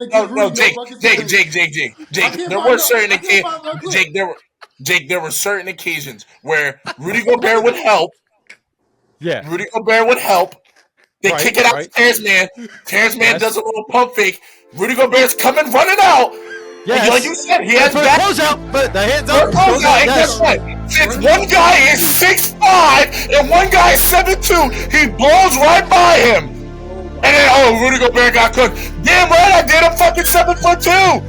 No, Jake. There were certain occasions where Rudy Gobert would help. Yeah. Rudy Gobert would help. They kick it out to Terrence Mann. Terrence Mann does a little pump fake. Rudy Gobert's coming running out. Yes. And like you said, he has for back. Closeout, but the hands up. And guess what? Since one guy is 6'5" and one guy is 7'2", he blows right by him. And then, Rudy Gobert got cooked. Damn right I did. I'm fucking 7'2".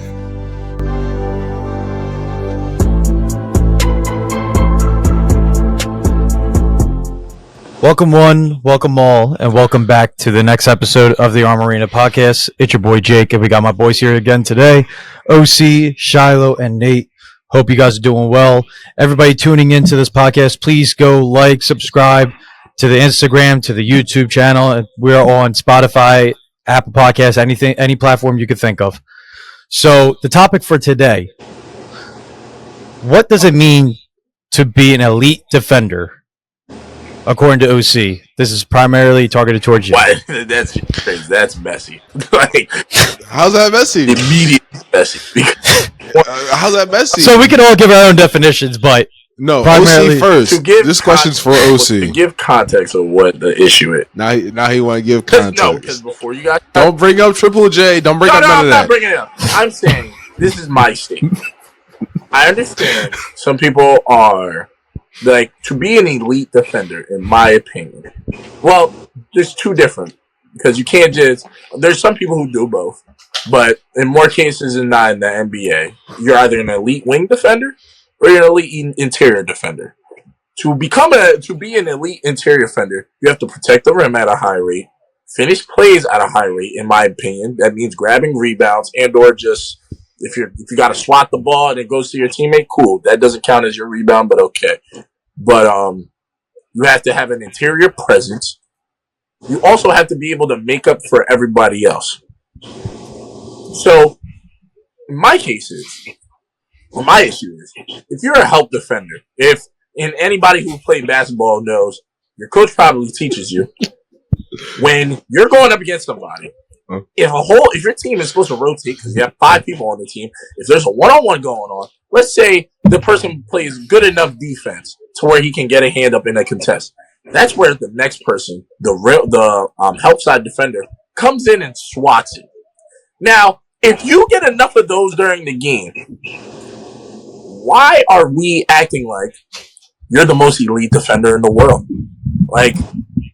Welcome one, welcome all, and welcome back to the next episode of the Armarena podcast. It's your boy Jake, and we got my boys here again today, OC, Shiloh, and Nate. Hope you guys are doing well. Everybody tuning into this podcast, please go like, subscribe to the Instagram, to the YouTube channel. We're on Spotify, Apple Podcasts, anything, any platform you could think of. So the topic for today, what does it mean to be an elite defender? According to OC, this is primarily targeted towards you. Why? That's crazy. That's messy. Like, how's that messy? Immediately messy. How's that messy? So we can all give our own definitions, but no, primarily, OC first. This question's for OC. To give context of what the issue is. Now he want to give context. No, because before you got... Don't bring up Triple J. Don't bring up none of that. I'm not bringing it up. I'm saying this is my statement. I understand some people are... Like, to be an elite defender, in my opinion, well, there's two different, because you can't just, there's some people who do both, but in more cases than not in the NBA, you're either an elite wing defender or you're an elite interior defender. To be an elite interior defender, you have to protect the rim at a high rate, finish plays at a high rate, in my opinion. That means grabbing rebounds and or just, if you got to swat the ball and it goes to your teammate, cool. That doesn't count as your rebound, but okay. But you have to have an interior presence. You also have to be able to make up for everybody else. So, in my cases, my issue is, if you're a help defender, and anybody who played basketball knows, your coach probably teaches you, when you're going up against somebody, if your team is supposed to rotate because you have 5 people on the team, if there's a one-on-one going on, let's say the person plays good enough defense to where he can get a hand up in a contest. That's where the next person, the help side defender, comes in and swats it. Now, if you get enough of those during the game, why are we acting like you're the most elite defender in the world? Like,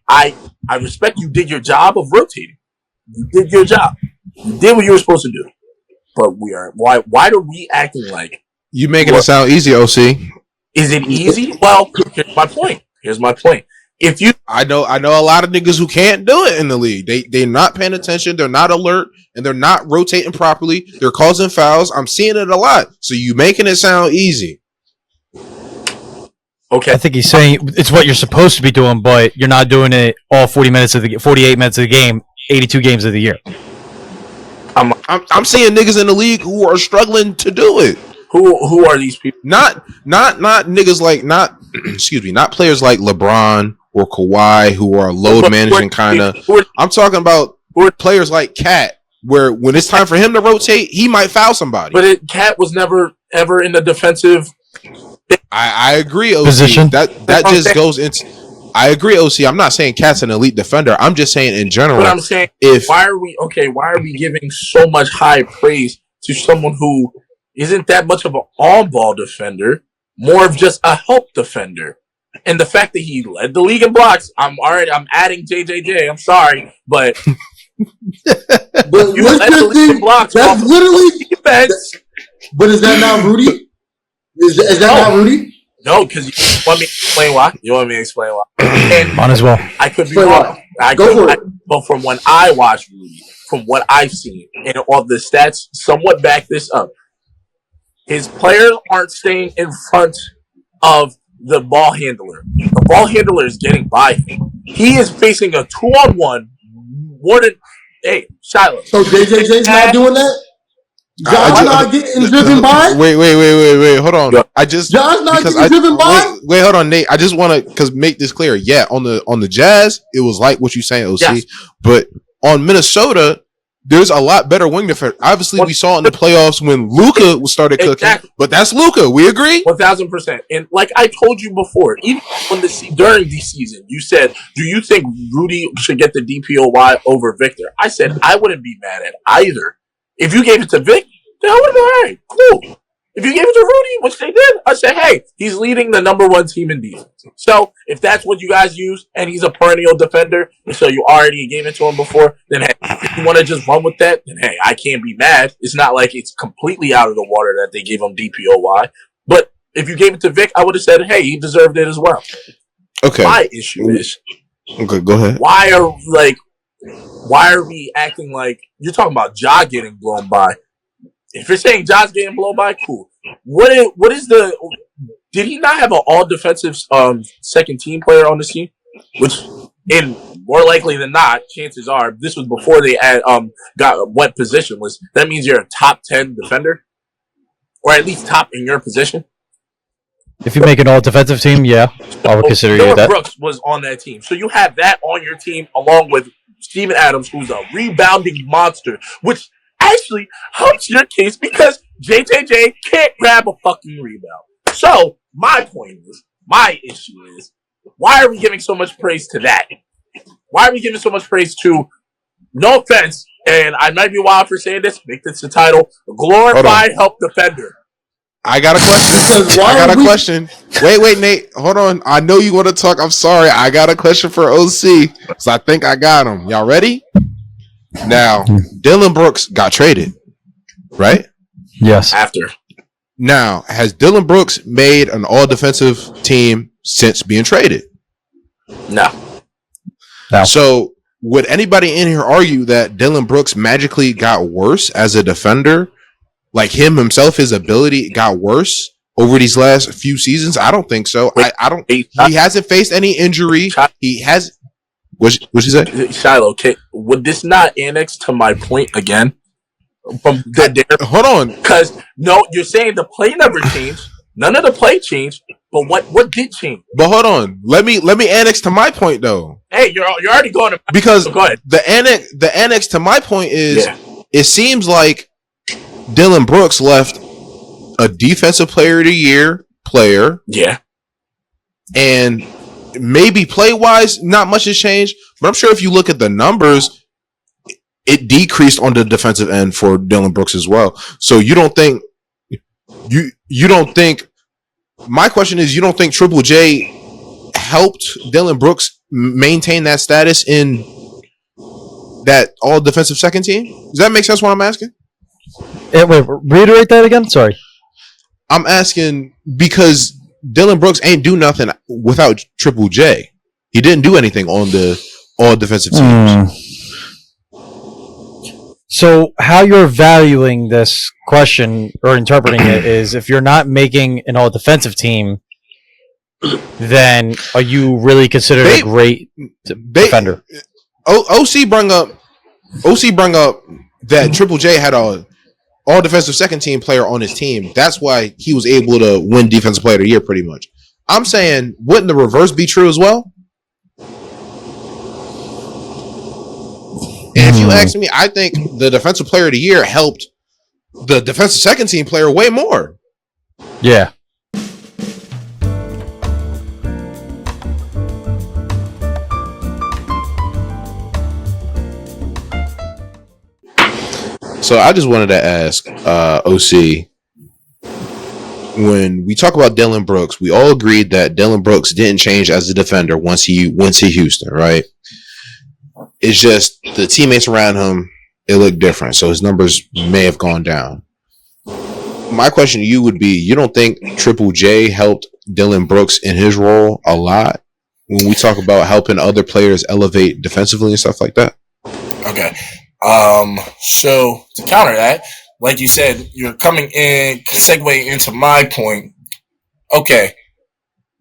I respect you did your job of rotating. You did your job. You did what you were supposed to do. But why are we acting like... You making it sound easy, OC. Is it easy? Well, here's my point. I know a lot of niggas who can't do it in the league. They're not paying attention, they're not alert, and they're not rotating properly. They're causing fouls. I'm seeing it a lot. So you making it sound easy. Okay. I think he's saying it's what you're supposed to be doing, but you're not doing it all 48 minutes of the game, 82 games of the year. I'm seeing niggas in the league who are struggling to do it. Who are these people? Not niggas like not players like LeBron or Kawhi who are load managing kind of. I'm talking about players like Cat, where when it's time for him to rotate, he might foul somebody. But Cat was never ever in the defensive. I agree, OC. Position. That just goes into. I agree, OC. I'm not saying Cat's an elite defender. I'm just saying in general. But I'm saying, why are we giving so much high praise to someone who isn't that much of an on-ball defender, more of just a help defender? And the fact that he led the league in blocks, I'm adding JJJ. I'm sorry, but you led the league in blocks. That's literally defense. But is that not Rudy? Is that not Rudy? No, because you want me to explain why? You want me to explain why? And might as well. I could be wrong. But from when I watch Rudy, from what I've seen, and all the stats somewhat back this up, his players aren't staying in front of the ball handler. The ball handler is getting by him. He is facing a 2-on-1 more than... Hey, Shiloh. So JJJ's not doing that? John's not getting driven by? Wait. Hold on. John's not getting driven by? Wait, hold on, Nate. I just want to make this clear. Yeah, on the Jazz, it was like what you saying, OC. Yes. But on Minnesota, there's a lot better wing defender. Obviously, we saw in the playoffs when Luka started cooking, but that's Luka. We agree? 1,000%. And like I told you before, even during the season, you said, "Do you think Rudy should get the DPOY over Victor?" I said I wouldn't be mad at either. If you gave it to Vic, then I would have been all right, cool. If you gave it to Rudy, which they did, I said, hey, he's leading the number one team in defense. So if that's what you guys use, and he's a perennial defender, so you already gave it to him before, then hey, if you want to just run with that, then hey, I can't be mad. It's not like it's completely out of the water that they gave him DPOY. But if you gave it to Vic, I would have said, hey, he deserved it as well. Okay. My issue is, okay, go ahead. Why are we acting like you're talking about Ja getting blown by? If you're saying Josh getting blown by, cool. What is the? Did he not have an all defensive second team player on the team? Which, in more likely than not, chances are this was before they got what positionless. That means you're a top 10 defender, or at least top in your position. If you make an all defensive team, yeah, I would consider you that. Brooks was on that team, so you have that on your team along with Steven Adams, who's a rebounding monster, which actually helps your case because JJJ can't grab a fucking rebound. So, my issue is, why are we giving so much praise to that? Why are we giving so much praise to, no offense, and I might be wild for saying this, make this the title, glorified help defender. I got a question. Wait, Nate. Hold on. I know you want to talk. I'm sorry. I got a question for OC. So I think I got him. Y'all ready? Now, Dillon Brooks got traded, right? Yes. After. Now, has Dillon Brooks made an all-defensive team since being traded? No. So, would anybody in here argue that Dillon Brooks magically got worse as a defender? Like himself, his ability got worse over these last few seasons? I don't think so. I don't. He hasn't faced any injury. He has. What'd she say? Shiloh, would this not annex to my point again? Hold on. Because, no, you're saying the play never changed. None of the play changed. But what did change? But hold on. Let me annex to my point, though. Hey, you're already going to... Because so go ahead. The annex to my point is, It seems like Dillon Brooks left a defensive player of the year player. Yeah. And... maybe play-wise, not much has changed, but I'm sure if you look at the numbers, it decreased on the defensive end for Dillon Brooks as well. So you don't think my question is, you don't think Triple J helped Dillon Brooks maintain that status in that all defensive second team? Does that make sense what I'm asking? Wait, reiterate that again? Sorry. I'm asking because Dillon Brooks ain't do nothing without Triple J. He didn't do anything on the all defensive teams. So how you're valuing this question or interpreting it is, if you're not making an all defensive team, then are you really considered a great defender? OC brought up that Triple J had a all defensive second team player on his team. That's why he was able to win defensive player of the year pretty much. I'm saying, wouldn't the reverse be true as well? And if you ask me, I think the defensive player of the year helped the defensive second team player way more. Yeah. So I just wanted to ask OC, when we talk about Dillon Brooks, we all agreed that Dillon Brooks didn't change as a defender once he went to Houston, right? It's just the teammates around him, it looked different. So his numbers may have gone down. My question to you would be, you don't think Triple J helped Dillon Brooks in his role a lot when we talk about helping other players elevate defensively and stuff like that? Okay. So to counter that, like you said, you're coming in, segue into my point. Okay.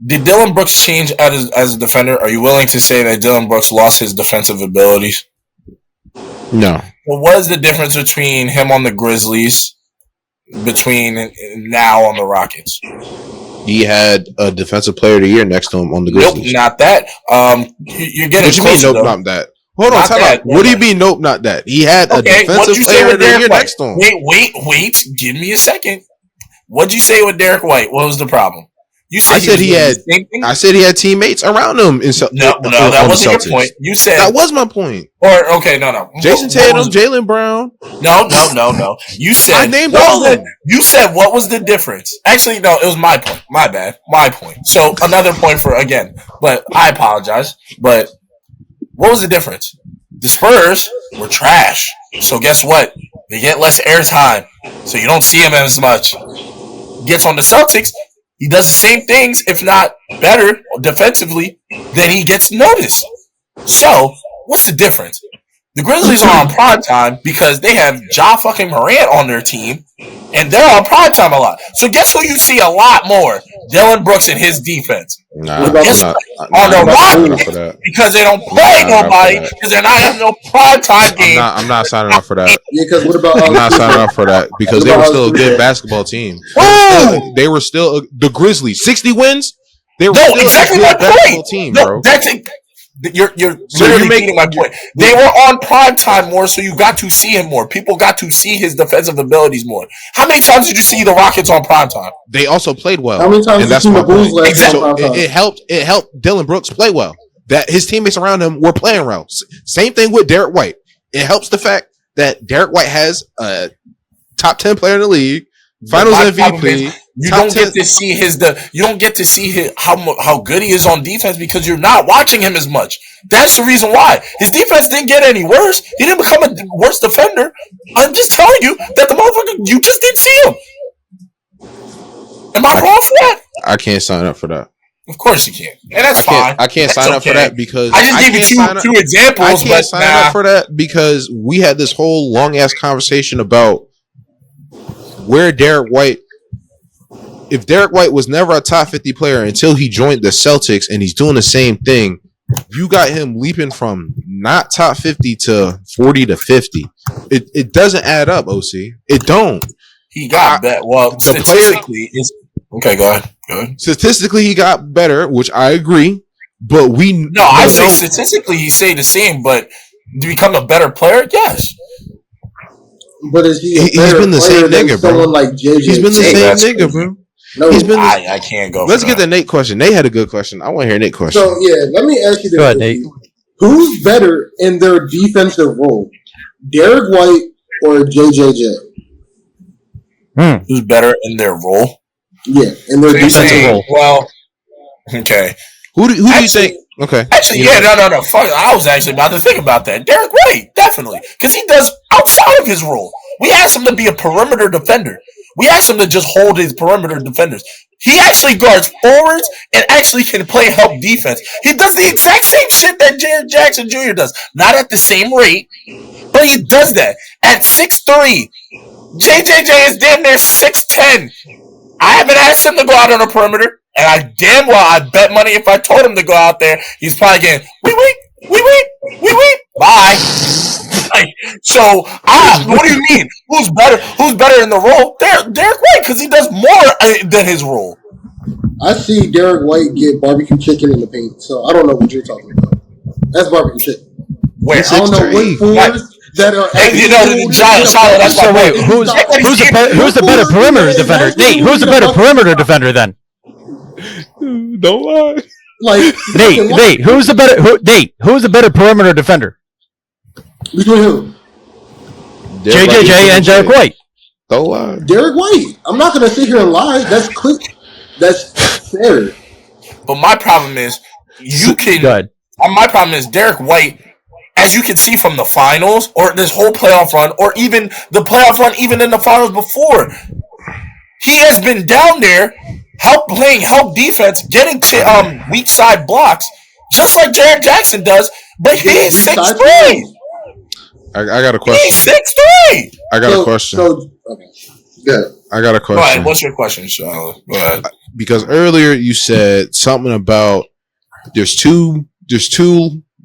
Did Dillon Brooks change as a defender? Are you willing to say that Dillon Brooks lost his defensive abilities? No. Well, what is the difference between him on the Grizzlies, between now on the Rockets? He had a defensive player of the year next to him on the Grizzlies. Nope, not that. You're getting what you closer, mean, nope, not that? Hold on, Not time that, out. What do you mean? Nope, not that. He had a defensive player of the year next to him. Wait. Give me a second. What'd you say with Derek White? What was the problem? You said I said he had teammates around him. No, that wasn't your point. You said that was my point. Or okay, no. Jason Tatum, Jaylen Brown. No. You said I named all of them. You said what was the difference? Actually, no, it was my point. My bad. My point. So another point for again. But I apologize. But what was the difference? The Spurs were trash. So guess what? They get less airtime. So you don't see him as much. Gets on the Celtics. He does the same things, if not better, defensively, then he gets noticed. So, what's the difference? The Grizzlies are on prime time because they have Ja fucking Morant on their team, and they're on prime time a lot. So guess who you see a lot more? Dylan Brooks and his defense. On the Rockets because they don't play nobody because they're not having no prime time game. I'm not signing up for that. Yeah, because what about? I'm not signing up for that because they were still a good basketball team. They were still the Grizzlies. 60 wins. They were still exactly a good basketball point. team, bro. You're literally making my point. They were on prime time more, so you got to see him more. People got to see his defensive abilities more. How many times did you see the Rockets on prime time? They also played well. How many times did you see the Bulls last time? So it helped Dylan Brooks play well. That his teammates around him were playing well. Same thing with Derek White. It helps the fact that Derek White has a top 10 player in the league, Finals MVP. You don't get to see how good he is on defense because you're not watching him as much. That's the reason why. His defense didn't get any worse. He didn't become a worse defender. I'm just telling you that the motherfucker, you just didn't see him. Am I wrong for that? I can't sign up for that. Of course you can't. And that's fine. I can't sign up for that because I just gave you two examples. I can't sign up for that because we had this whole long ass conversation about where Derek White. If Derek White was never a top 50 player until he joined the Celtics and he's doing the same thing, you got him leaping from not top 50 to 40 to 50. It doesn't add up, OC. It don't. He got that. Well, statistically, okay, go ahead. Statistically, he got better, which I agree. But I say statistically he stayed the same, but to become a better player, yes. But is he? He's been the same nigga, bro. Like JJ he's been the same nigga, bro. No, I can't go. Let's get the Nate question. Nate had a good question. I want to hear Nate question. So yeah, let me ask you this: go ahead, Nate. Who's better in their defensive role, Derek White or JJJ? Who's better in their role? Yeah, in their defensive role. Well, okay. Who do you think? Okay. Actually, no. Fuck, I was actually about to think about that. Derek White, definitely, because he does outside of his role. We asked him to be a perimeter defender. We asked him to just hold his perimeter defenders. He actually guards forwards and actually can play help defense. He does the exact same shit that Jared Jackson Jr. does. Not at the same rate, but he does that. At 6'3", JJJ is damn near 6'10". I haven't asked him to go out on a perimeter, and I damn well I bet money if I told him to go out there, he's probably getting, wait, bye. Like, so, what do you mean? Who's better in the role? Derek White, because he does more than his role. I see Derek White get barbecue chicken in the paint, so I don't know what you're talking about. That's barbecue chicken. Where? I don't know what forwards that are. That's so wait, who's the better perimeter defender? Nate, who's the better perimeter defender then? Don't lie. Like Nate, who's the better perimeter defender? Between who? JJJ and Derek White. Don't lie. Derek White. I'm not gonna sit here and lie. That's quick. That's fair. But my problem is my problem is Derek White, as you can see from the finals or this whole playoff run, or even the playoff run, even in the finals before, he has been down there playing help defense, getting weak side blocks, just like Jared Jackson does. But he's 6'3". I got a question. He's 6'3". I got a question. Okay. Yeah. I got a question. Go ahead. What's your question, Charlotte? Go ahead. Because earlier you said something about there's two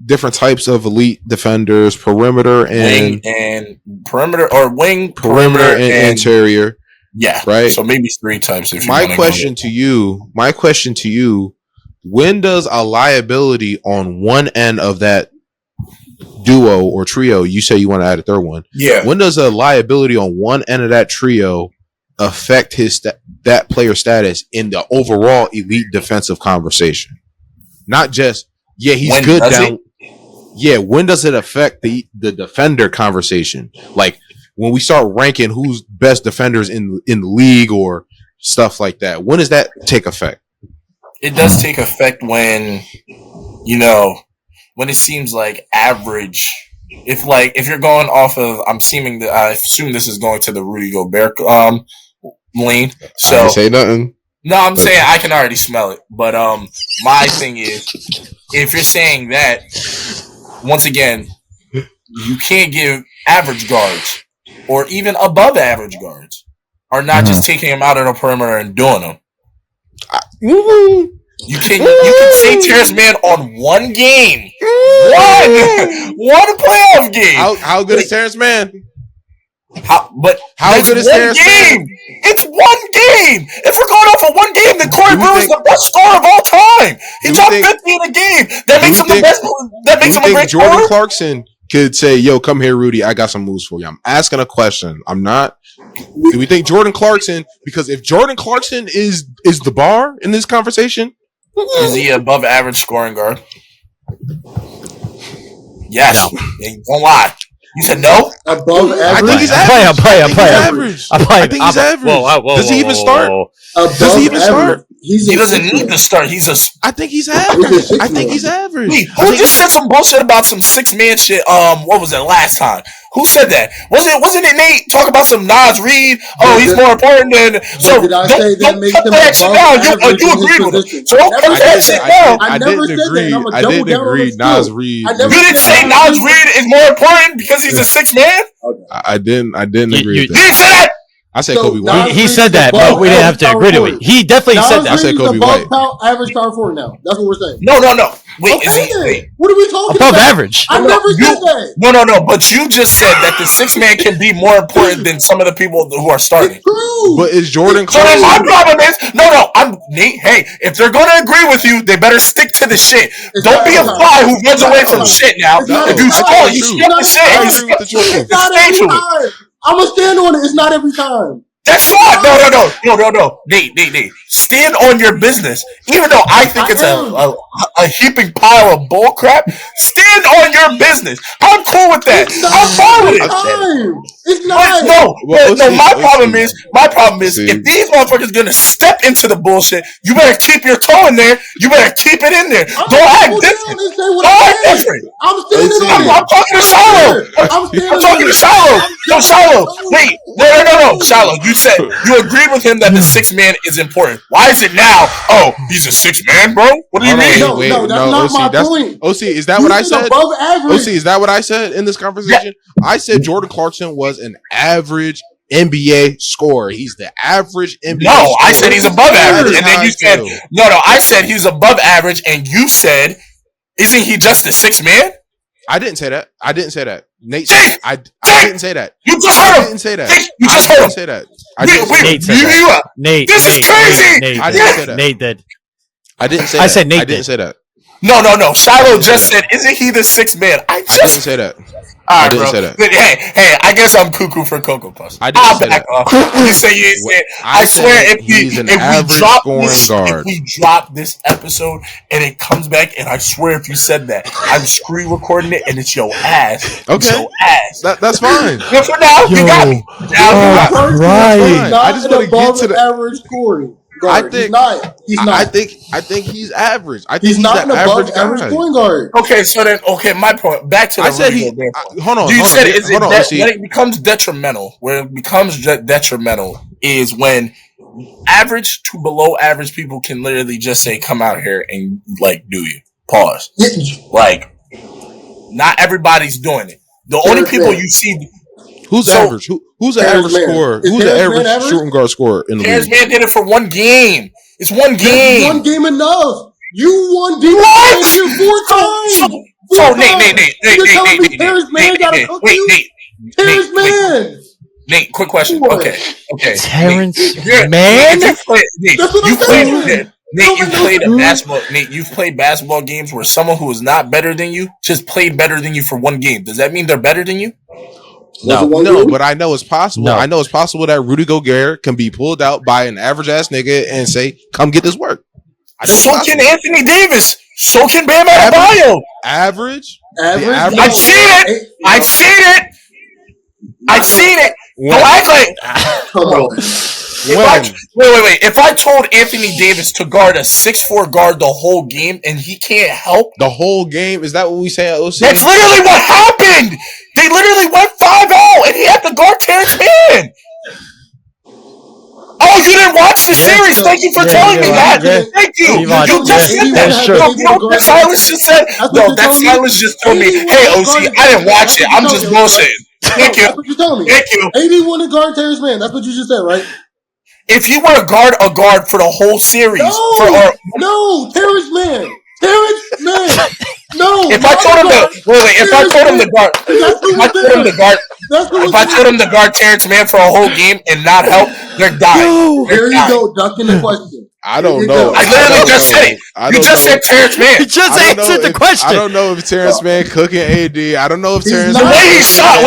different types of elite defenders: perimeter and perimeter, or wing, perimeter and interior. Yeah, right. So maybe three types. My question to you: when does a liability on one end of that duo or trio, you say you want to add a third one. Yeah. When does a liability on one end of that trio affect that player status in the overall elite defensive conversation? Not just he's when good down. When does it affect the defender conversation? Like when we start ranking who's best defenders in the league or stuff like that. When does that take effect? It does take effect when when it seems like average. If you're going off of, I assume this is going to the Rudy Gobert lane. So I didn't say nothing. No, I'm saying I can already smell it. But my thing is, if you're saying that, once again, you can't give average guards or even above average guards are not just taking them out of the perimeter and doing them. You can say Terrence Mann on one game, one playoff game. How good is Terrence Mann? How good is Terrence Mann? It's one game. If we're going off of one game, then Corey Brewer's the best scorer of all time. He dropped 50 in a game. That makes him the best. That makes him a great Jordan scorer. Clarkson could say, "Yo, come here, Rudy. I got some moves for you." I'm asking a question. I'm not. Do we think Jordan Clarkson? Because if Jordan Clarkson is the bar in this conversation, is he above average scoring guard? Yes. No. Don't lie. You said no? Above average? I think he's average. I think he's average. Does he even start? Does he even start? He doesn't need to start. I think he's average. I think he's average. Wait, who just said some bullshit about some 6-man shit? What was it last time? Who said that? Wasn't it Nate talking about some Nas Reed? Oh, he's more important than. So did I say that makes him that shit down. above You average agreed in with his it. position? So don't cut that shit down. I never said that, and I'm gonna double down on it Nas still. Reed. I You never didn't say Nas Reed is more important because he's a 6-man? I didn't agree with You that. didn't say that. I said So, Kobe Nas White. He said that, but we didn't have to agree to it. He definitely said that. I said Kobe above White. average power forward now. That's what we're saying. No. Wait, Okay, then. wait. What are we talking Above about? average. I never said that. No. But you just said that the 6-man can be more important than some of the people who are starting. It's true. But is Jordan So then my Clarkson? problem is, I'm Nate. Hey, if they're gonna agree with you, they better stick to the shit. Don't be a fly who runs away from shit now. It's not If you every score, time. you It's skip not the shit. every And you time. skip the truth. It's not Stay every to it. time. I'm gonna stand on it. It's not every time. That's fine. No. Nate. Stand on your business. Even though I think it's a heaping pile of bull crap, stand on your business. I'm cool with that. I'm fine with it. It's not. No. My problem is See. if these motherfuckers gonna step into the bullshit, you better keep your toe in there. You better keep it in there. Don't act different. Don't act different. I'm standing on it. I'm talking to Shiloh. I'm talking to Shiloh. No, Shiloh. Wait. No. Shiloh, you said you agreed with him that the 6-man is important. Why is it now? Oh, he's a 6-man, bro. What do you mean? No, that's not my point. OC, is that what I said? Above average. OC, is that what I said in this conversation? Yeah. I said Jordan Clarkson was an average NBA scorer. He's the average NBA No, scorer. I said he's above average. And then you said, no, I said he's above average. And you said, isn't he just a 6-man? I didn't say that. Nate said I didn't say that. You just heard him. I didn't say that. You just heard him. Say that. Nate said that. Nate. This is crazy. Nate I didn't say that. Nate did. I didn't say I that. said Nate I didn't did. say that. No. Shiloh just said, isn't he the 6-man? I didn't say that. I didn't say that. Hey, I guess I'm cuckoo for Cocoa Puffs. I didn't say that. You say you ain't said. I swear, if we drop this episode and it comes back, and I swear if you said that, I'm screen recording it and it's your ass. Okay. It's your ass. That's fine. But for now, you got me. Right. I just want to get to the average scoring. I think he's not. I think he's average. I think He's not an above average guy. point guard. Okay, so then, my point. Back to the. I said he. Hold on. You said hold on. when it becomes detrimental. Where it becomes detrimental is when average to below average people can literally just say, "Come out here and do you." Pause. Not everybody's doing it. The only people you see. Who's average? Who's the average scorer? Who's the average shooting guard scorer in the league? Terrence Mann did it for one game. It's one game. One game enough. You won defense 4 times. So Nate. Terrence Mann got to cook you. Terrence Mann. Nate, quick question. Okay. Terrence Mann? Mann? That's what I'm saying. Nate, you've played basketball games where someone who is not better than you just played better than you for one game. Does that mean they're better than you? No, but I know it's possible. I know it's possible that Rudy Gobert can be pulled out by an average ass nigga and say, "Come get this work." So can Anthony Davis. So can Bam Adebayo. Average. I've seen it. I've seen it. Don't act like. Come on. Wait. If I told Anthony Davis to guard a 6'4" guard the whole game and he can't help the whole game, is that what we say at OC? That's literally what happened. They literally went 5-0 and he had to guard Terrence Mann. Oh, you didn't watch the series. Thank you for telling me that. Thank you. You just said that. You know what Silas just said? No, that Silas just told me, hey, OC, I didn't watch it. I'm just bullshitting. Thank you. That's what you're telling me. Thank you. AD wanted to guard Terrence Mann. That's what you just said, right? If you were a guard for the whole series. No, Terrence Mann. No. If I told him to guard Terrence Mann for a whole game and not help, they're dying. There you go, ducking the question. I don't know. I literally just said it. You just said Terrence Mann. You just answered the question. I don't know if Terrence Mann cooking AD. I don't know if Terrence the way he shot.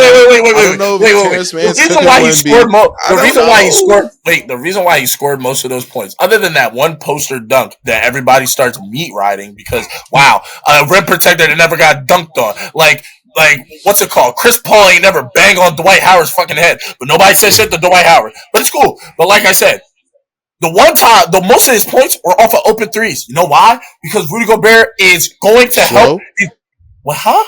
Wait. The reason why he scored most of those points, other than that one poster dunk that everybody starts meat riding because a rim protector that never got dunked on, like what's it called? Chris Paul ain't never banged on Dwight Howard's fucking head, but nobody said shit to Dwight Howard. But it's cool. But like I said. The most of his points were off of open threes. You know why? Because Rudy Gobert is going to help. What? Huh?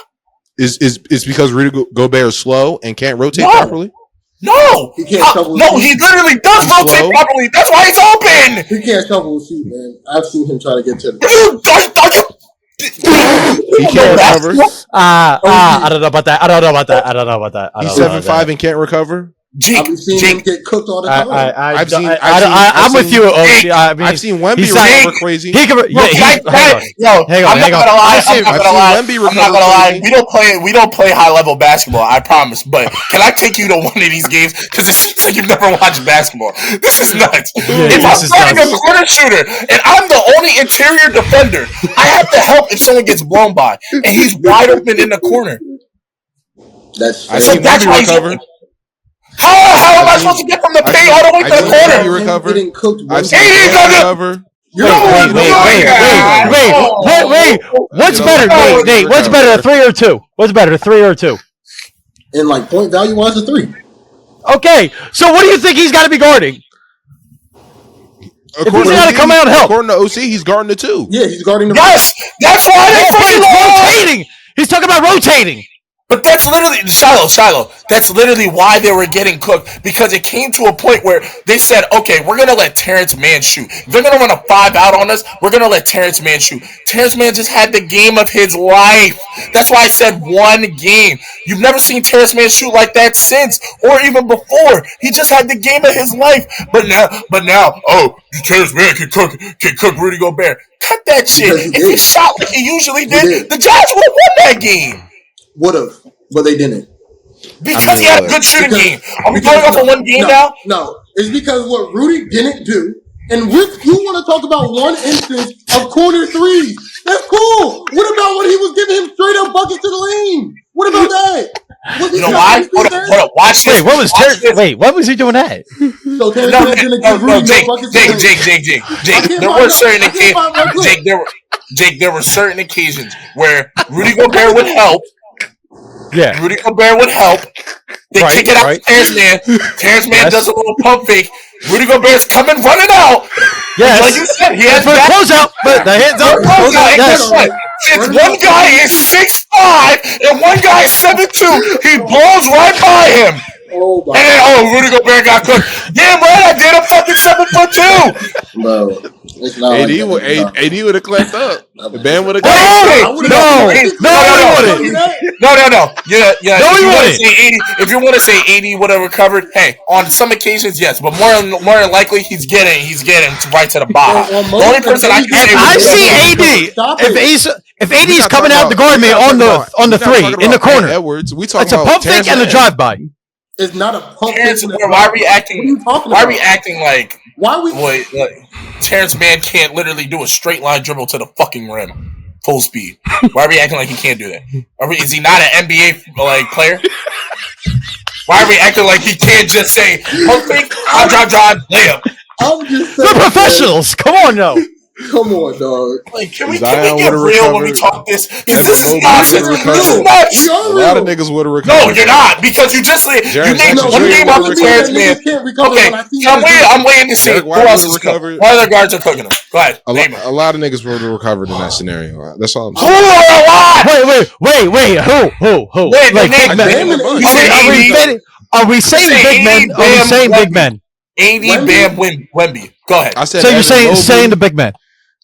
Is because Rudy Gobert is slow and can't rotate properly? No, he can't. He literally does rotate properly. That's why he's open. He can't shovel his feet, man. I've seen him try to get to the. He can't recover. I don't know about that. He's 7'5" and can't recover. I've seen him get cooked all the time. I'm with you, OC. I've seen Wemby recover crazy. Hang on. I'm not gonna lie. We don't play high level basketball. I promise. But can I take you to one of these games? Because it seems like you've never watched basketball. This is nuts. If I'm starting a corner shooter and I'm the only interior defender, I have to help if someone gets blown by and he's wide open in the corner. That's why he's open. How am I supposed to get from the paint all the way to the corner? I've seen him recover. Wait. What's better, Nate? What's better, a 3 or 2? What's better, 3 or 2? In like point value wise, a 3. Okay, so what do you think he's got to be guarding? If he's got to come out and help. According to OC, he's guarding the 2. Yeah, he's guarding the. Yes, that's why they're rotating. He's talking about rotating. But that's literally Shiloh. That's literally why they were getting cooked, because it came to a point where they said, "Okay, we're gonna let Terrence Mann shoot. If they're gonna run a 5-out on us, we're gonna let Terrence Mann shoot." Terrence Mann just had the game of his life. That's why I said one game. You've never seen Terrence Mann shoot like that since, or even before. He just had the game of his life. But now, Terrence Mann can cook Rudy Gobert. Cut that shit. If he shot like he usually did, the Jazz would have won that game. Would have, but they didn't. Because he had a good shooting game. Are we going off of one game now? No, it's because what Rudy didn't do. And Rick, you want to talk about one instance of corner threes. That's cool. What about when he was giving him straight up buckets to the lane? What about that? You know why? Hold up. Watch this. What was he doing that? So Terrence Mann didn't give Rudy buckets to the lane. Jake, there were certain occasions where Rudy Gobert would help. Yeah. Rudy Gobert would help. They kick it out to Terrence Mann. Terrence Mann does a little pump fake. Rudy Gobert's coming running out. Yes. Like you said, he has that closeout, but the hands up. Yes. Since one guy is 6'5" and one guy is 7'2", he blows right by him. Rudy Gobert got cooked. Damn right, I did. I'm fucking 7'2". Bro, it's not AD would have clapped up. The band would have. No. Yeah. If you want to say AD would have recovered, hey, on some occasions, yes, but more than likely, he's getting right to the bottom. The only person I see AD. If AD is coming out to guard me on the 3 in the corner, Edwards, it's a pump fake and a drive by. It's not a pump. Why are we acting? Why are we acting like? Why we? Wait. Terrence Mann can't literally do a straight line dribble to the fucking rim, full speed? Why are we acting like he can't do that? Is he not an NBA player? Why are we acting like he can't just say perfect, drive, layup? I'm just saying. We're professionals. Come on, now. Come on, dog. Like, can we get real when we talk this? Because this is nonsense. This is nuts. A lot of niggas would have recovered. No, you're not, because you just you named one game off the Terrence Mann. Okay, I'm waiting to see who else is recovered. What other guards are cooking them? Go ahead. A lot of niggas would have recovered in that scenario. That's all I'm saying. Who are a lot? Wait. Who? Wait, like big men. Are we saying big men? Are we saying big men? AD, Bam, Wemby. Go ahead. I said so you're saying the big men.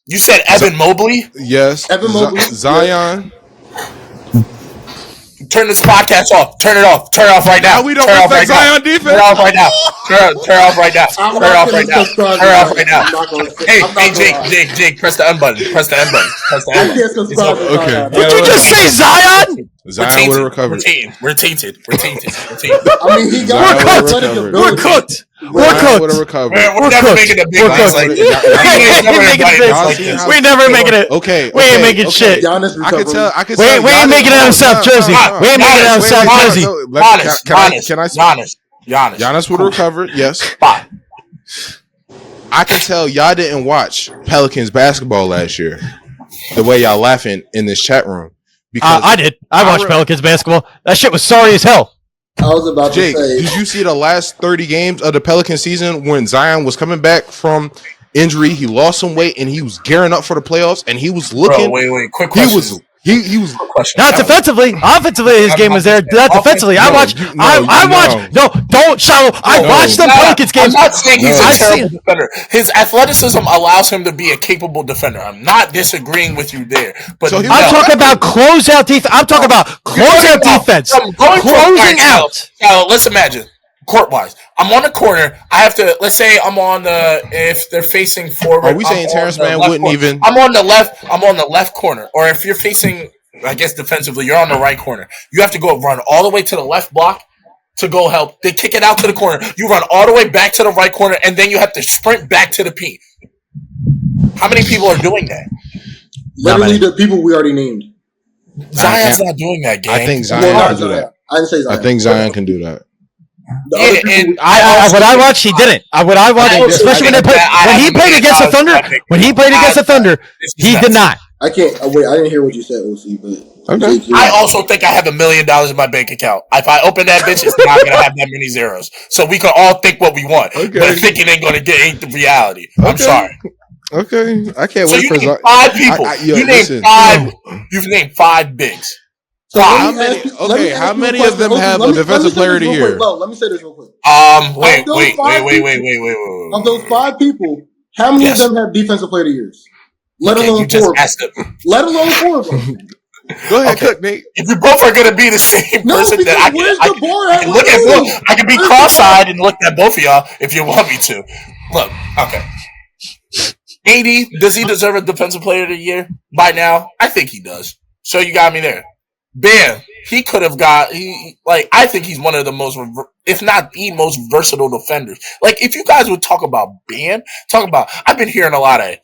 You said Evan Mobley? Yes. Evan Mobley. Zion. Turn this podcast off. Turn it off. Turn it off right now. We don't respect Zion defense. Turn it off right now. Turn it off right now. Turn it off right now. Turn it off right now. Hey, Jake, press the N button. Press the N button. Press the N button. Okay. Did you just say Zion? Zion would have recovered. We're tainted. I mean, he got We're cooked. Would have recovered. We're never making a big cooked. We never making it. Okay. We ain't making shit. I can tell. We ain't making it out of South Jersey. We ain't making it out of South Jersey. Can I say? Giannis would have recovered. Yes. Fine. I can tell y'all didn't watch Pelicans basketball last year. The way y'all laughing in this chat room. Because I did. I watched Pelicans basketball. That shit was sorry as hell. I was about Jake, to say. did you see the last 30 games of the Pelican season when Zion was coming back from injury? He lost some weight and he was gearing up for the playoffs and he was looking. Bro, wait. Quick question. He was not defensively. Offensively, his game was there. Not defensively. I watched. No, don't shallow. I watched the Pelicans games. I'm not saying he's a terrible defender. His athleticism allows him to be a capable defender. I'm not disagreeing with you there. But I'm talking about closeout defense. I'm talking about closeout defense. Closing out. Now, let's imagine. Court-wise, I'm on the corner. I have to. Let's say I'm on the. If they're facing forward, are we saying Terrence Mann wouldn't corner. even? I'm on the left. I'm on the left corner. Or if you're facing, I guess defensively, you're on the right corner. You have to go run all the way to the left block to go help. They kick it out to the corner. You run all the way back to the right corner, and then you have to sprint back to the P. How many people are doing that? Literally the people we already named. Zion's not doing that, gang. I think Zion can do that. I didn't say Zion. I think Zion can do that. What I watched, he didn't. What I watched, especially when he played against the Thunder. When he played against the Thunder, he did not. I can't. Wait, I didn't hear what you said, OC. But okay. I also think I have $1 million in my bank account. If I open that bitch, it's not gonna have that many zeros. So we can all think what we want, but thinking ain't gonna ain't the reality. I'm sorry. Okay, I can't so wait for 5 people. You've named 5 bigs. So how many of them have a defensive player of the year? Let me say this real quick. Wait. Of those 5 people, how many of them have defensive player of the years? Let alone 4 of them. Let alone 4 of them. Go ahead, Cook, Nate. If you both are going to be the same person, then I can be cross-eyed and look at both of y'all if you want me to. Look, okay. AD, does he deserve a defensive player of the year by now? I think he does. So you got me there. Bam, he could have got. I think he's one of the most, if not the most versatile defenders. Like, if you guys would talk about Bam, I've been hearing a lot of AD,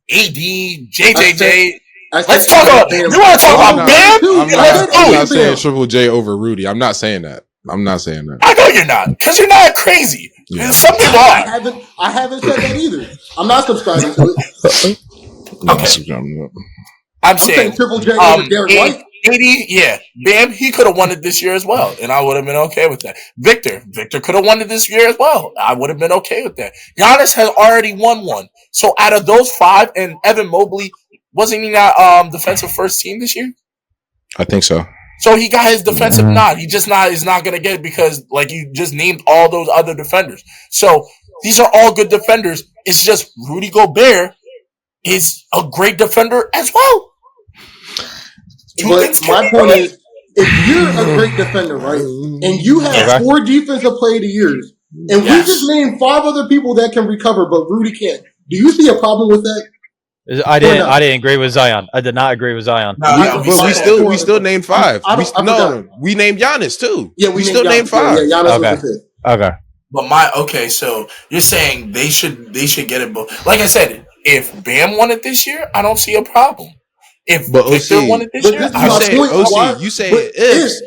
JJJ. Let's talk about. You want to talk about Bam? I'm not saying Triple J over Rudy. I'm not saying that. I know you're not, because you're not crazy. Yeah. Some people are. I haven't said that either. I'm not subscribing to it. Okay. I'm saying Triple J over Derek White. 80, yeah. Bam, he could have won it this year as well, and I would have been okay with that. Victor could have won it this year as well. I would have been okay with that. Giannis has already won one. So out of those 5, and Evan Mobley, wasn't he not defensive first team this year? I think so. So he got his defensive nod. He just is not going to get it because, like, you just named all those other defenders. So these are all good defenders. It's just Rudy Gobert is a great defender as well. But my point is, if you're a great defender, right, and you have 4 defensive player of the years, and we just named 5 other people that can recover, but Rudy can't, do you see a problem with that? I didn't agree with Zion. I did not agree with Zion. We still named 5. We named Giannis too. Yeah, we still named 5. Yeah, Giannis was the 5th. Okay. So you're saying they should get it both. Like I said, if Bam won it this year, I don't see a problem. If Victor won it this year, this is I my don't see a point. problem. Why- you say but ifs.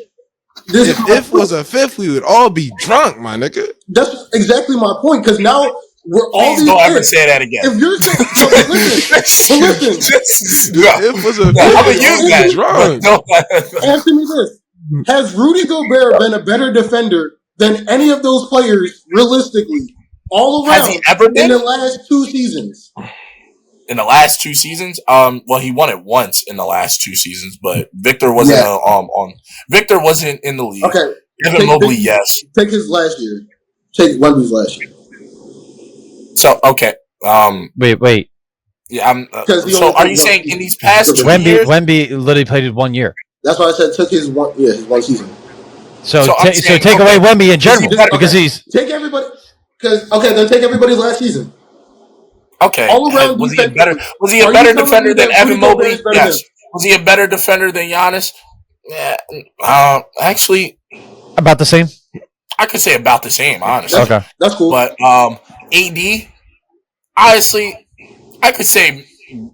This is my If was a fifth, we would all be drunk, my nigga. That's exactly my point. Because now we're all Please these don't ever ifs. say that again. If you're saying, but listen, If was a fifth, I'm gonna we'd use all that. be drunk. No. answer me this: has Rudy Gobert been a better defender than any of those players, realistically, all around Has he ever been? in the last 2 seasons? In the last 2 seasons, well, he won it once in the last 2 seasons, but Victor wasn't Victor wasn't in the league. Okay, Evan Mobley, yes. Take his last year. Take Wemby's last year. So okay, Wait. yeah, I'm. Because So are you saying in these past 2 years? Wemby literally played it 1 year. That's why I said took his one season. So I'm saying, take away Wemby in general better? because he's Take everybody. Then take everybody's last season. Okay. All around Was he a defensively. better Are you telling defender me than that Evan Rudy Gobert Mobley? is better Yes. than- Was he a better defender than Giannis? Yeah. Actually, about the same. I could say about the same, honestly. Okay. That's cool. But AD, honestly, I could say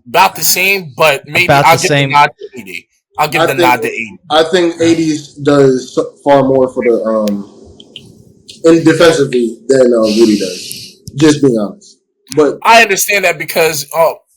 about the same, but maybe About I'll the give same. the nod to AD. I'll give the nod to AD. I think 80s does far more for the in defensively than Rudy does. Just being honest. But I understand that because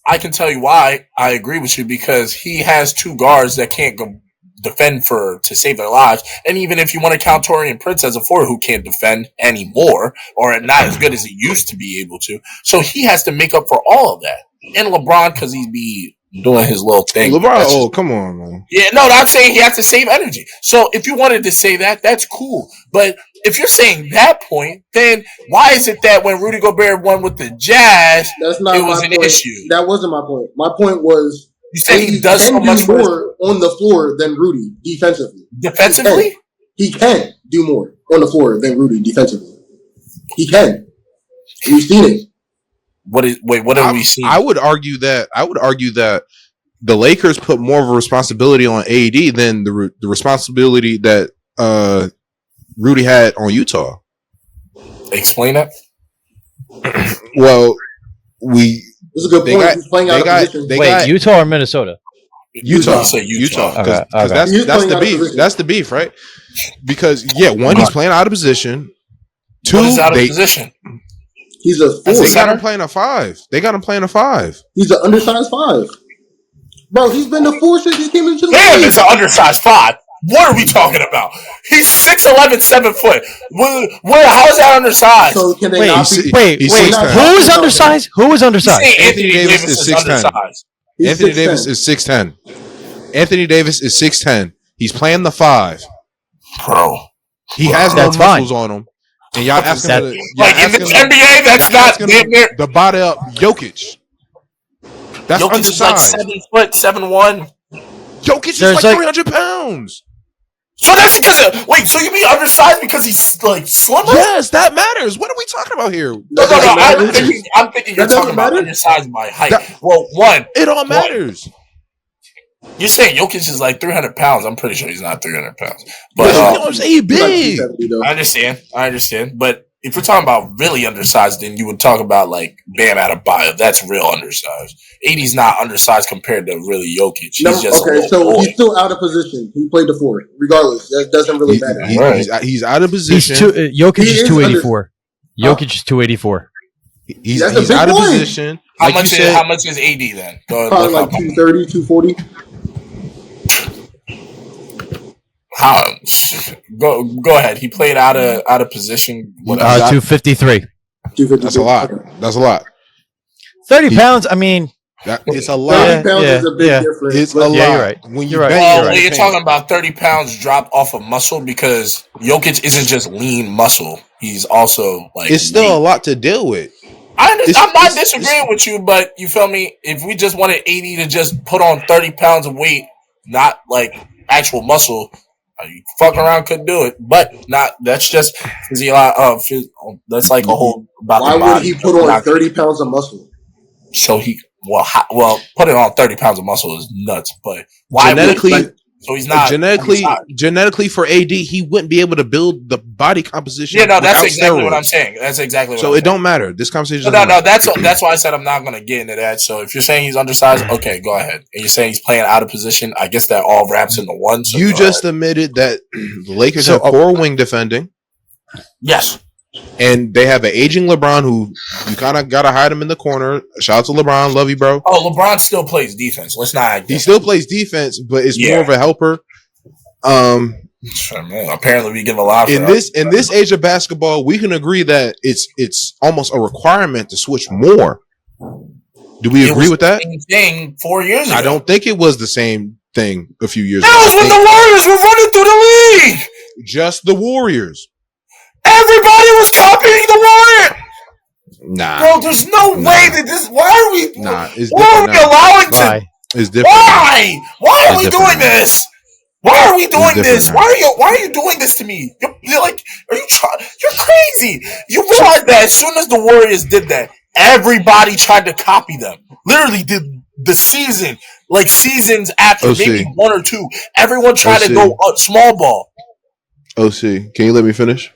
I can tell you why I agree with you because he has 2 guards that can't go defend to save their lives, and even if you want to count Taurean Prince as a forward who can't defend anymore or not as good as he used to be able to, so he has to make up for all of that. And LeBron because he'd be doing his little thing. LeBron, come on, man. Yeah, no, I'm saying he has to save energy. So if you wanted to say that, that's cool. But if you're saying that point, then why is it that when Rudy Gobert won with the Jazz, that's not it was my an point. issue? That wasn't my point. My point was You said he does can so much do more on the floor than Rudy defensively. defensively. He can do more on the floor than Rudy defensively. He can. We've seen it. What have we seen? I would argue that the Lakers put more of a responsibility on AD than the responsibility that Rudy had on Utah. Explain that. Well, This is a good point. He's playing out of position. Wait, Utah or Minnesota? Utah. You say Utah. Because that's He's the playing out of beef. position. That's the beef, right? Because one, he's playing out of position. 2, What is out of position? He's a That's four. They got him playing a 5. He's an undersized 5. Bro, he's been the 4 since he came into the Damn, league. it's an undersized 5. What are we talking about? He's 6'11", 7 foot. How is that undersized? So can they Wait, not be? wait. he's Who 6'10". is undersized? Who is You undersized? say Anthony Davis is 6'10". undersized. He's Anthony 6'10". Davis is 6'10". Anthony Davis is 6'10". He's playing the 5. Bro. He has That's no fine. muscles on him. And y'all asking That- him to, Like in the NBA, that's not damn near. the body up Jokic. That's Jokic is like undersized. 7 foot, 7'1". Jokic is There's like like- 300 pounds. So that's because so you mean undersized because he's like slimmer? Yes, that matters. What are we talking about here? No. doesn't matter. I'm thinking you're That talking doesn't about matter? undersized by height. That- Well, one, It all matters. you're saying Jokic is like 300 pounds. I'm pretty sure he's not 300 pounds. But But I'm saying He's like big. 270 though. I understand. But if we're talking about really undersized, then you would talk about like Bam Adebayo. That's real undersized. 80's not undersized compared to really Jokic. He's just a Okay, little so boy. he's still out of position. He played the 4. Regardless, that doesn't really matter. He's out of He's position. Jokic He is is 284. Jokic is 284. He's That's a big out of boy. position. How Like you much said, is AD then? Go Probably look like up. 230, 240. How? Go ahead. He played out of position. What else? 253. 250. that's a lot. Okay. That's a lot. 30 pounds. I mean, It's a 30 lot. pounds yeah, is a big yeah. difference. It's a but- lot. Yeah, you're right. When You're right. bang Well, your when you're paint. talking about 30 pounds drop off of muscle because Jokic isn't just lean muscle. He's also like it's still a weight. lot to deal with. I'm not it's- disagreeing with you, but you feel me? If we just wanted 80 to just put on 30 pounds of weight, not like actual muscle, you fucking around could do it. But not. That's just physiology. That's like a whole about Why the body. would he put on 30 pounds of muscle? So he well put it on 30 pounds of muscle is nuts. But why Genetically, would, So he's not genetically for AD, he wouldn't be able to build the body composition. Yeah, no, that's exactly what I'm saying. That's exactly what so I'm saying. Don't matter. This conversation. No. That's why I said I'm not going to get into that. So if you're saying he's undersized, okay, go ahead. And you're saying he's playing out of position, I guess that all wraps into one. So you just admitted that the Lakers have poor wing defending. Yes. And they have an aging LeBron who you kind of got to hide him in the corner. Shout out to LeBron. Love you, bro. Oh, LeBron still plays defense. Let's not. He still plays defense, but it's more of a helper. Apparently, we give a lot in this age of basketball. We can agree that it's almost a requirement to switch more. Do we agree with that? Same thing 4 years ago. I don't think it was the same thing a few years ago. That was when the Warriors were running through the league. Just the Warriors. Everybody was copying the Warriors. Nah, bro. There's no way that this. Why are we? Nah, it's why are we allowing to? It's different. Why? Why are we doing this? Why are we doing this? Why are you doing this to me? You're like, are you trying? You're crazy. You realize that as soon as the Warriors did that, everybody tried to copy them. Literally, the season, like seasons after, maybe one or two, everyone tried to go small ball. OC, can you let me finish?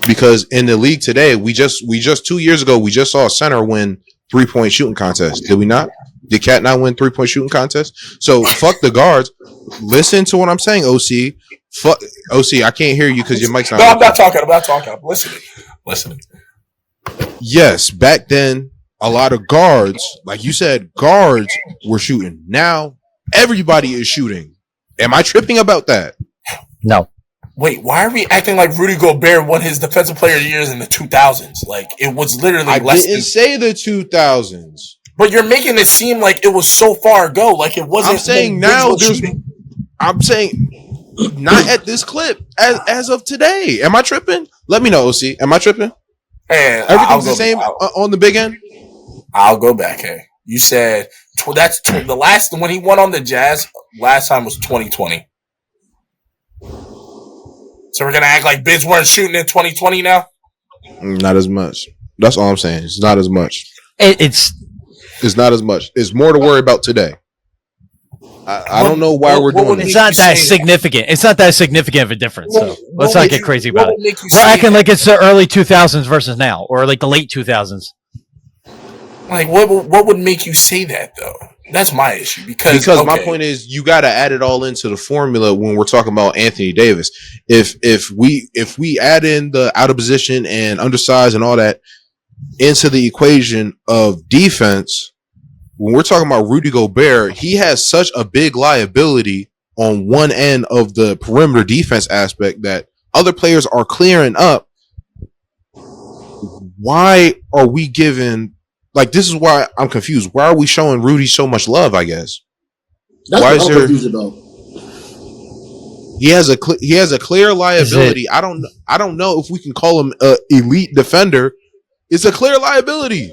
Because in the league today, we just 2 years ago, we just saw a center win 3-point shooting contest. Did we not? Did Cat not win 3-point shooting contest? So fuck the guards. Listen to what I'm saying, OC. Fuck OC. I can't hear you because your mic's not. No, I'm not talking. I'm listening. Yes, back then, a lot of guards, like you said, guards were shooting. Now everybody is shooting. Am I tripping about that? No. Wait, why are we acting like Rudy Gobert won his Defensive Player of the Year in the 2000s? Like, it was literally less than... I didn't say the 2000s. But you're making it seem like it was so far ago, like it wasn't... I'm saying now there's... I'm saying not at this clip as of today. Am I tripping? Let me know, OC. Am I tripping? Hey, everything's the same on the big end? I'll go back, hey. You said... that's the last... When he won on the Jazz, last time was 2020. So we're going to act like bids weren't shooting in 2020 now? Not as much. That's all I'm saying. It's not as much. It's not as much. It's more to worry about today. I don't know why we're doing this. It's not that significant. It's not that significant of a difference. So let's not get crazy about it. We're acting like it's the early 2000s versus now, or like the late 2000s. Like, what would make you say that, though? That's my issue. Because my point is, you got to add it all into the formula when we're talking about Anthony Davis. If we add in the out of position and undersized and all that into the equation of defense, when we're talking about Rudy Gobert, he has such a big liability on one end of the perimeter defense aspect that other players are clearing up. Why are we giving... Like, this is why I'm confused. Why are we showing Rudy so much love, I guess? That's why what I'm confused about. He has a clear liability. I don't know if we can call him an elite defender. It's a clear liability.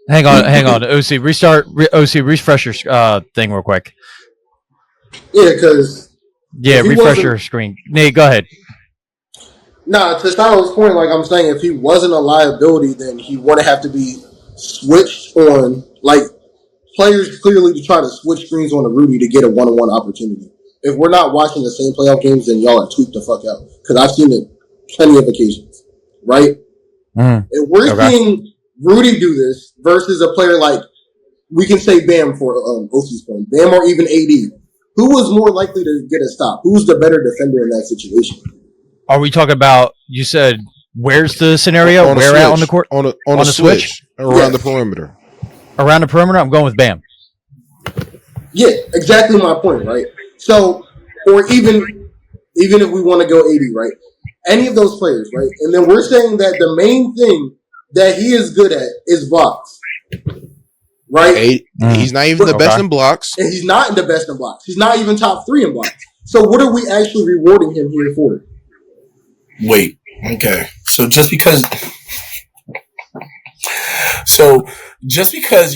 Hang on. OC, refresh your thing real quick. Yeah, because... Yeah, refresh your screen. Nate, go ahead. Nah, to Styles' point, like I'm saying, if he wasn't a liability, then he wouldn't have to be switched on. Like, players clearly try to switch screens on a Rudy to get a one-on-one opportunity. If we're not watching the same playoff games, then y'all are tweaked the fuck out. Because I've seen it plenty of occasions, right? If we're seeing Rudy do this versus a player like, we can say Bam for OC's point, Bam or even AD, who was more likely to get a stop? Who's the better defender in that situation? Are we talking about, you said, where's the scenario? Where at on the court? On a switch around the perimeter. Around the perimeter, I'm going with Bam. Yeah, exactly my point, right? So, or even if we want to go 80, right? Any of those players, right? And then we're saying that the main thing that he is good at is blocks, right? He's not even the best in blocks. And he's not in the best in blocks. He's not even top 3 in blocks. So what are we actually rewarding him here for? Wait, okay. So just because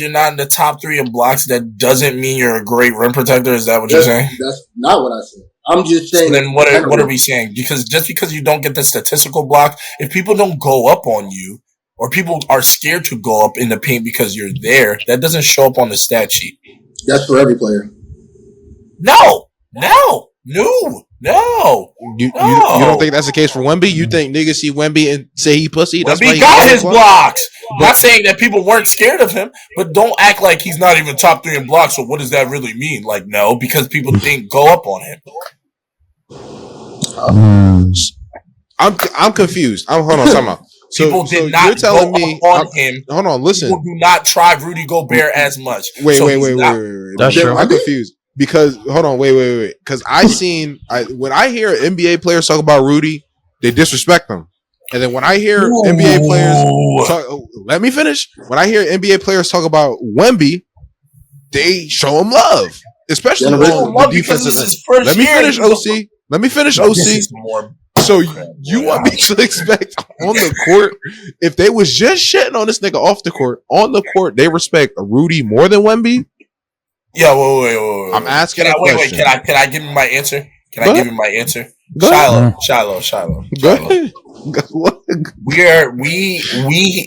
you're not in the top 3 in blocks, that doesn't mean you're a great rim protector? Is that what you're saying? That's not what I said. I'm just saying. So then what are we saying? Because just because you don't get the statistical block, if people don't go up on you, or people are scared to go up in the paint because you're there, that doesn't show up on the stat sheet. That's for every player. No. You don't think that's the case for Wemby? You think niggas see Wemby and say he pussy? That's why Wemby he got his blocks. I'm not saying that people weren't scared of him, but don't act like he's not even top 3 in blocks. So what does that really mean? Like, no, because people think go up on him. I'm confused. Hold on, time out. People did not you're telling go me up on him. Hold on, listen. People do not try Rudy Gobert as much. Wait. That's true. I'm confused because hold on, wait. Because when I hear NBA players talk about Rudy, they disrespect him, and then when I hear NBA players talk, let me finish. When I hear NBA players talk about Wemby, they show him love, especially on the defensive end. Let me finish, OC. So you want me to expect on the court, if they was just shitting on this nigga off the court, on the court, they respect Rudy more than Wemby? Yeah, wait. I'm asking a question. Can I give him my answer? Can I give him my answer? Shiloh. Go ahead. We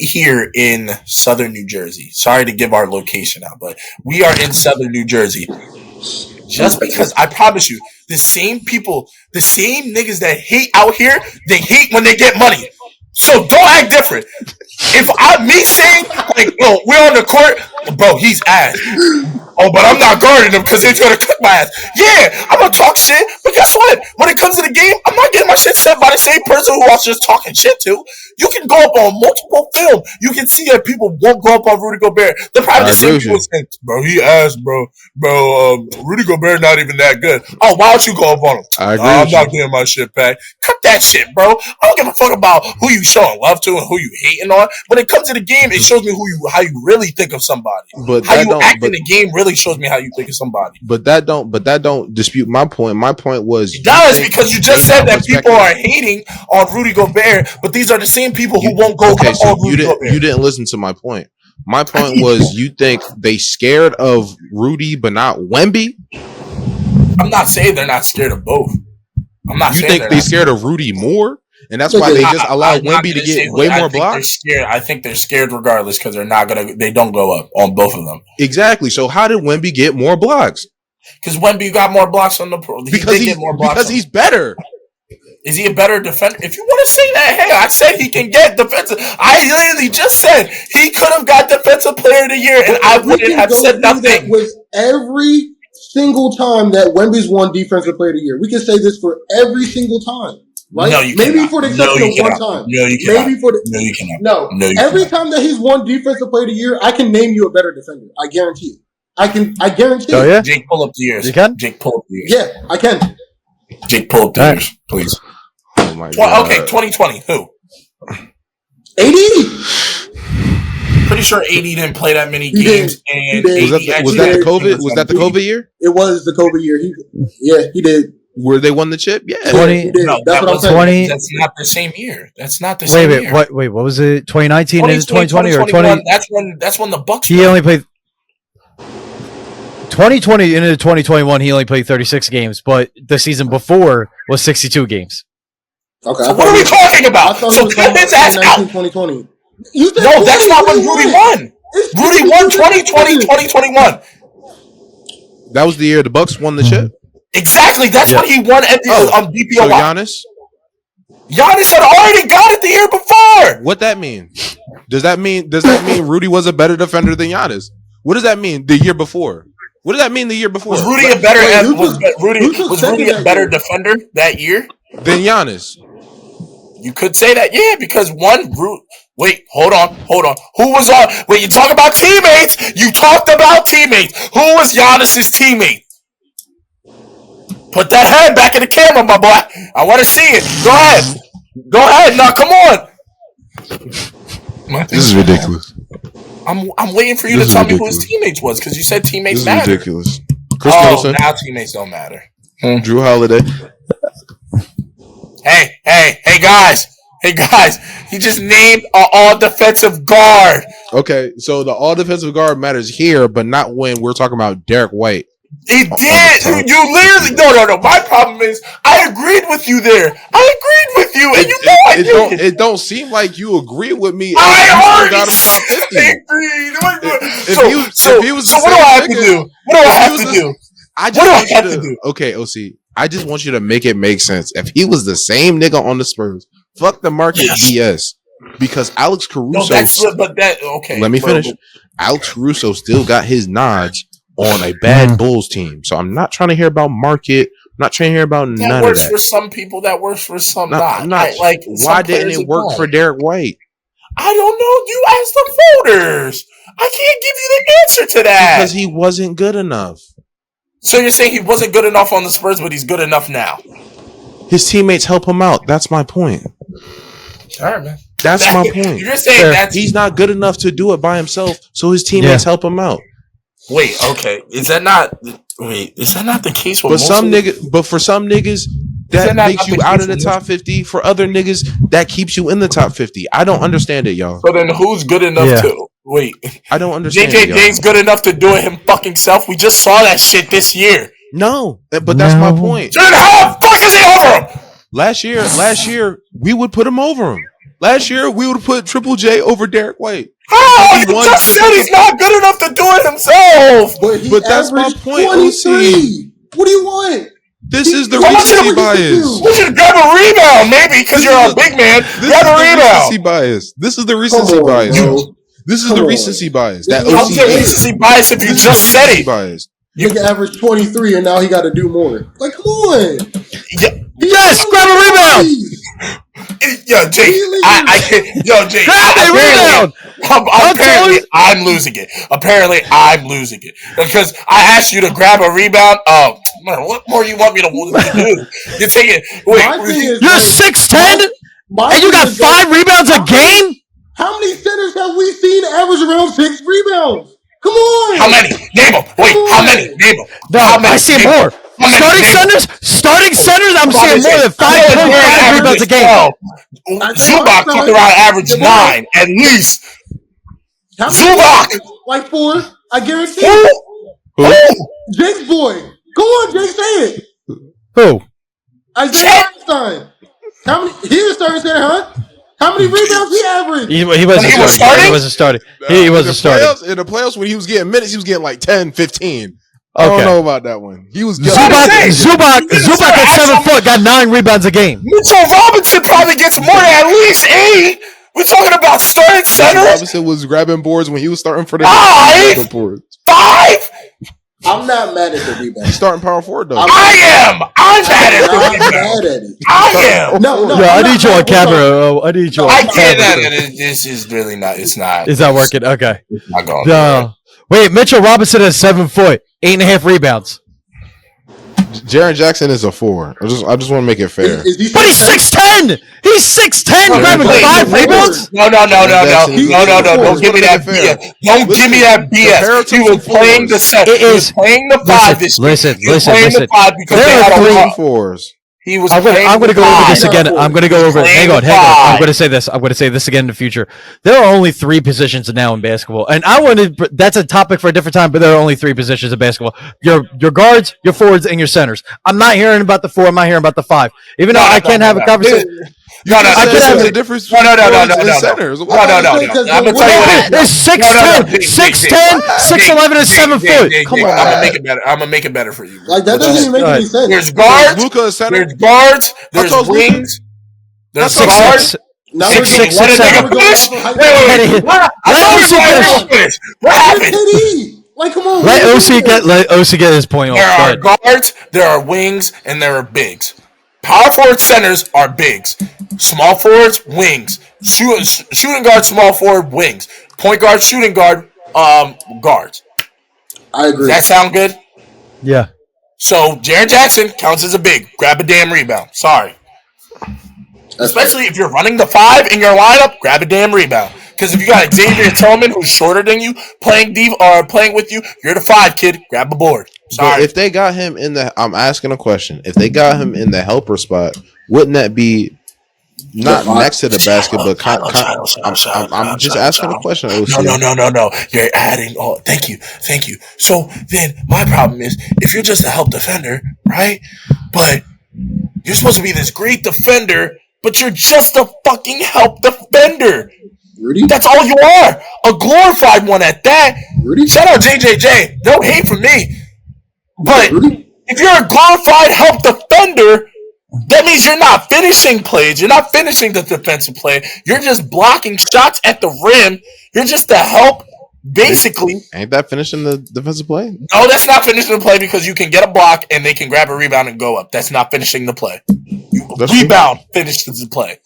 here in Southern New Jersey. Sorry to give our location out, but we are in Southern New Jersey. Just because I promise you, the same people, the same niggas that hate out here, they hate when they get money. So don't act different. If me saying like, yo, we're on the court, bro, he's ass. Oh, but I'm not guarding him because he's gonna cook my ass. Yeah, I'm gonna talk shit, but guess what? When it comes to the game, I'm not getting my shit said by the same person who I was just talking shit to. You can go up on multiple film. You can see that people won't go up on Rudy Gobert. They're probably the same people saying, bro, he ass, bro. Rudy Gobert not even that good. Oh, why don't you go up on him? I'm not getting my shit back. Cut that shit, bro. I don't give a fuck about who you showing love to and who you hating on. When it comes to the game, it shows me how you really think of somebody. But how you act in the game really shows me how you think of somebody. But that don't dispute my point. My point was it does, because you just said that people are hating on Rudy Gobert, but these are the same people who won't go up on Rudy Gobert. You didn't listen to my point. My point was you think they scared of Rudy but not Wemby? I'm not saying they're not scared of both. I'm not saying think they're scared of Rudy more? And that's why they just allow Wemby to get way more blocks? I think they're scared regardless because they don't go up on both of them. Exactly. So how did Wemby get more blocks? Because Wemby got more blocks on the pro. Because he's better. Is he a better defender? If you want to say that, hey, I said he can get defensive. I literally just said he could have got defensive player of the year, and I wouldn't have said nothing. With every single time that Wemby's won defensive player of the year, we can say this for every single time. Right? No, you maybe cannot. for the exception of one time. No, you cannot. No, you cannot. No, every time that he's won defensive player of the year, I can name you a better defender. I guarantee you. I guarantee you. Yeah? Jake, pull up the years. You can? Jake, pull up the years. Yeah, I can. Jake, pull up the years, please. Oh my God. Okay, 2020. Who? AD. Pretty sure AD didn't play that many games. And was that the COVID? Was that the COVID year? It was the COVID year. He did. Where they won the chip? Yeah. 20. No, that's what I'm saying. 20. That's not the same year. That's not the same year. Wait, what was it? 2019 into 2020 or 20? That's when the Bucks. He only played 2020 into 2021. He only played 36 games, but the season before was 62 games. Okay. So what are we talking about? So cut his ass out. 2020. No, that's not when Rudy won. Rudy won 2020, 2021. That was the year the Bucks won the chip. Exactly. That's when he won on DPOY. So Giannis had already got it the year before. What that mean? Does that mean Rudy was a better defender than Giannis? What does that mean the year before? What does that mean the year before? Was Rudy a better defender that year than Giannis? You could say that, yeah, because wait, hold on. Who was on? Wait, you talk about teammates. You talked about teammates. Who was Giannis's teammate? Put that head back in the camera, my boy. I want to see it. Go ahead. Now, come on. This is ridiculous. I'm waiting for you to tell me who his teammates was because you said teammates matter. This is ridiculous. Chris Middleton. Now teammates don't matter. Drew Holiday. Hey, guys. He just named an all-defensive guard. Okay, so the all-defensive guard matters here, but not when we're talking about Derek White. He did. You literally... No. My problem is I agreed with you there. with you, and you know I did. It don't seem like you agree with me. I already got him top 50. Agreed. So what do I have to do? What do I have to do? I just want you to do. Okay, OC. I just want you to make it make sense. If he was the same nigga on the Spurs, fuck the market BS. Because Alex Caruso. Let me finish. Alex Caruso still got his nods on a bad Bulls team. So I'm not trying to hear about market. I'm not trying to hear about none of that. That works for some people. That works for some not. Why didn't it work for Derek White? I don't know. You asked the voters. I can't give you the answer to that. Because he wasn't good enough. So you're saying he wasn't good enough on the Spurs, but he's good enough now? His teammates help him out. That's my point. All right, man. That's my point. You're saying he's not good enough to do it by himself, so his teammates help him out. Wait, okay. Is that not the case with for some niggas that makes you out of the top 50. For other niggas, that keeps you in the top 50. I don't understand it, y'all. So then who's good enough to wait? I don't understand. JJ's good enough to do it him fucking self. We just saw that shit this year. No, but that's my point. Then how the fuck is he over him? Last year, we would put him over him. Last year, we would put Triple J over Derek White. Oh, you just said he's not good enough to do it himself. But that's my point, OC. What do you want? This is the recency bias. We should grab a rebound, maybe, because you're a big man. Grab a rebound. This is the recency bias. This is the recency bias. That OC recency bias if you just said it. Bias. Nigga averaged 23 and now he got to do more. Like, come on. Yes, grab a rebound. Yo, Jake, I can't. Yo, Jake, grab a rebound. Apparently, I'm losing it. Because I asked you to grab a rebound. Oh, man, what more you want me to do? You take it. Wait, you're 6'10", and you got 5 rebounds a game. How many centers have we seen average around 6 rebounds? Come on. How many? Name them. Wait, how many? Name them. No, I see more. Starting centers, I'm seeing more than 5.5 rebounds a game. Zubac took around average 9 at least. Zubac, like 4. I guarantee. Who? Jake's boy. Go on, Jake, say it. Who? Isaiah Einstein. How many? He was starting center, huh? How many rebounds he averaged? He wasn't starting. He wasn't starting. In the playoffs, when he was getting minutes, he was getting like 10, 15. I don't know about that one. He was Zubac at 7 foot got 9 rebounds a game. Mitchell Robinson probably gets more than at least 8. We're talking about starting centers. Robinson was grabbing boards when he was starting for the 5. I'm not mad at the rebound. He's starting power forward though. I'm mad at it. I am. No. I need you on camera. I need you on camera. This is really not. It's not. Is that working? Okay. It's not going. Wait, Mitchell Robinson is 7 foot, 8.5 rebounds. Jaren Jackson is a 4. I just want to make it fair. But he's 6'10". He's 6'10", grabbing 5 rebounds. No. Don't give me that BS. Don't give me that BS. He was playing the set. He was playing the 5 this year. Listen. The 5 because they had a 4s. He was. I'm going to go over this again. I'm going to go over it. Hang on. I'm going to say this. I'm going to say this again in the future. There are only 3 positions now in basketball, and that's a topic for a different time. But there are only 3 positions in basketball: your guards, your forwards, and your centers. I'm not hearing about the 4. I'm not hearing about the 5. Even though I can't have a conversation. No. There's a difference. No. Centers. No. I'm gonna tell you what it is. It's 6'10", 6'11", and 7 foot. Come on, I'm gonna make it better for you. Like that doesn't even make any sense. There's guards. Luka is center. There's guards. There's wings. There's guards. Now 6'6", 6'7". What happened? Like, come on. Let OC get his point off. There are guards. There are wings, and there are bigs. Power forward centers are bigs. Small forwards, wings. Shooting guard, small forward, wings. Point guard, shooting guard, guards. I agree. Does that sound good? Yeah. So Jaren Jackson counts as a big. Grab a damn rebound. Sorry. Especially if you're running the 5 in your lineup, grab a damn rebound. Because if you got Xavier Tillman, who's shorter than you, playing with you, you're the 5 kid. Grab a board. Sorry. But if they got him in I'm asking a question. If they got him in the helper spot, wouldn't that be not next to the basket, but I'm just asking a question. No. You're adding. Oh, thank you. So then my problem is if you're just a help defender, right? But you're supposed to be this great defender but you're just a fucking help defender. Rudy? That's all you are. A glorified one at that. Rudy? Shout out JJJ. No hate from me. But Rudy? if you're a glorified help defender, that means you're not finishing plays. You're not finishing the defensive play. You're just blocking shots at the rim. You're just a help, basically. Ain't that finishing the defensive play? No, that's not finishing the play because you can get a block and they can grab a rebound and go up. That's not finishing the play. You rebound finishes the play.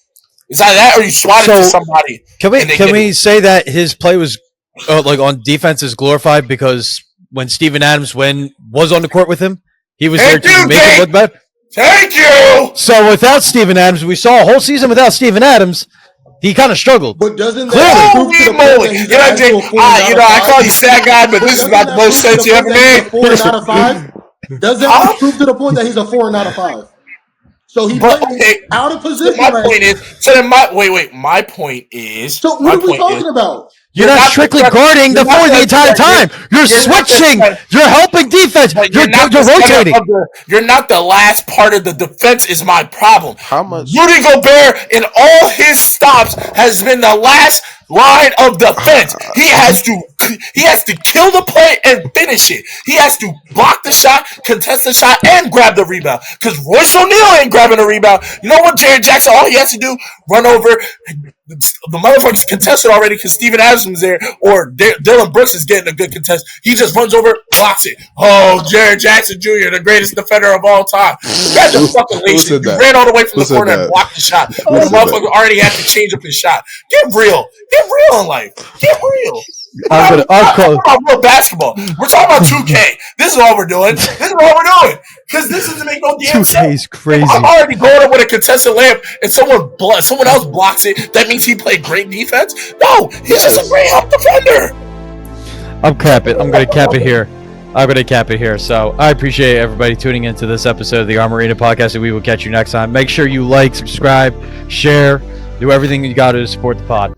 It's either that or you swat it to somebody. Can we say that his play was like on defense is glorified because when Steven Adams was on the court with him, he was there to make it look better? Thank you. So without Steven Adams, we saw a whole season without Steven Adams. He kind of struggled. But doesn't that prove to the point that he's I call you sad guy, but this is about the most sense you ever made. 4 out of 5? Does that prove to the point that he's a 4 out of 5? So he played out of position. My point is. So then my point is. So what are we talking about? You're not strictly guarding the floor the entire time. You're switching. You're helping defense. You're rotating. You're not the last part of the defense is my problem. How much? Rudy Gobert in all his stops has been the last line of defense. He has to kill the play and finish it. He has to block the shot, contest the shot, and grab the rebound. Because Royce O'Neal ain't grabbing a rebound. You know what, Jared Jackson? All he has to do, run over. The motherfucker's contested already because Steven Adams was there, or Dylan Brooks is getting a good contest. He just runs over, blocks it. Oh, Jared Jackson Jr., the greatest defender of all time. That's the fucking lazy. You ran all the way from the corner and blocked the shot. The motherfucker already had to change up his shot. Get real. Get real in life. Get real. I'll call real basketball. We're talking about 2K. This is all we're doing. Because this doesn't make no damn sense. 2K is crazy. If I'm already going up with a contested layup and someone else blocks it. That means he played great defense? No, he's just a great help defender. I'm going to cap it here. So I appreciate everybody tuning into this episode of the Armarena podcast, and we will catch you next time. Make sure you like, subscribe, share, do everything you got to support the pod.